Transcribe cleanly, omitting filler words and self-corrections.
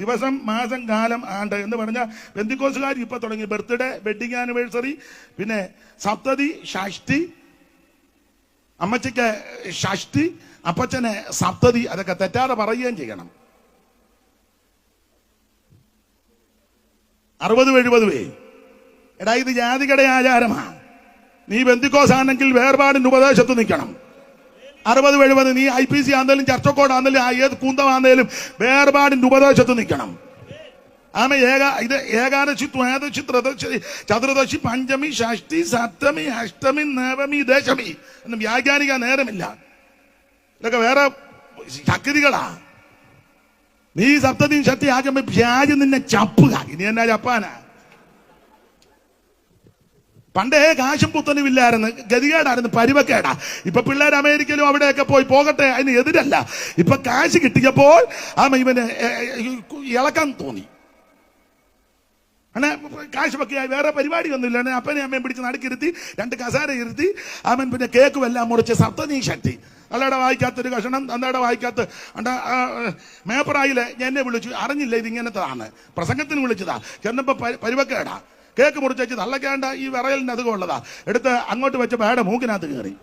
ദിവസം, മാസം, കാലം, ആണ്ട് എന്ന് പറഞ്ഞാൽ പെന്തിക്കോസുകാർ ഇപ്പൊ തുടങ്ങി ബർത്ത്ഡേ, വെഡിങ് ആനിവേഴ്സറി, പിന്നെ സപ്തതി, ഷഷ്ടി, അമ്മച്ചിക്ക് ഷഷ്ടി, അപ്പച്ചനെ സപ്തതി, അതൊക്കെ തെറ്റാതെ പറയുകയും ചെയ്യണം. 60-70 എടാ, ഇത് ജാതികളുടെ ആചാരമാ. നീ പെന്തിക്കോസാണെങ്കിൽ വേർപാടിന്റെ ഉപദേശത്ത് നിൽക്കണം. 60-70 നീ IPC ആണെങ്കിലും ചർച്ചക്കോടാണെങ്കിലും ഏത് കുന്തമാണെങ്കിലും വേർപാടിന്റെ ഉപദേശത്ത് നിൽക്കണം. ഇത് ഏകാദശി, ദ്വാദശി, ത്രയോദശി, ചതുർദശി, പഞ്ചമി, ഷഷ്ടി, സപ്തമി, അഷ്ടമി, നവമി, ദശമി എന്ന് വ്യാഖ്യാനിക്കാൻ നേരമില്ല. ഇതൊക്കെ വേറെ ശക്തികളാ. നീ സപ്തതിയും ഷഷ്ടി ആകുമ്പോ വ്യാജം നിന്നെ ചപ്പുക. ഇനി എന്നാ ചപ്പാനാ? പണ്ടേ കാശും പുത്തനും ഇല്ലായിരുന്നു, ഗതികേടായിരുന്നു, പരിവക്കേടാ. ഇപ്പൊ പിള്ളേർ അമേരിക്കയിലും അവിടെയൊക്കെ പോകട്ടെ, അതിന് എതിരല്ല. ഇപ്പൊ കാശ് കിട്ടിയപ്പോൾ ഇവന് ഇളക്കാൻ തോന്നി. അങ്ങനെ കാശ് വെക്കിയായി വേറെ പരിപാടിയൊന്നുമില്ല. അപ്പനെ അമ്മയും പിടിച്ച് നടുക്കിരുത്തി 2 കസാര ഇരുത്തി അവൻ പിന്നെ കേക്കും എല്ലാം മുറിച്ച് സപ്തതി ഷഷ്ടി അല്ലയുടെ വായിക്കാത്തൊരു കഷണം അന്നയുടെ വായിക്കാത്ത മേപ്പറായില് എന്നെ വിളിച്ചു. അറിഞ്ഞില്ല ഇതിങ്ങനത്താണ്, പ്രസംഗത്തിന് വിളിച്ചതാ. ചെന്നപ്പോ പരിവക്കേടാ. കേക്ക് മുറിച്ച് തള്ളക്കേണ്ട ഈ വിറയലിന് അധികം ഉള്ളതാ. എടുത്ത് അങ്ങോട്ട് വെച്ച പേടെ മൂക്കിനകത്ത് കയറി.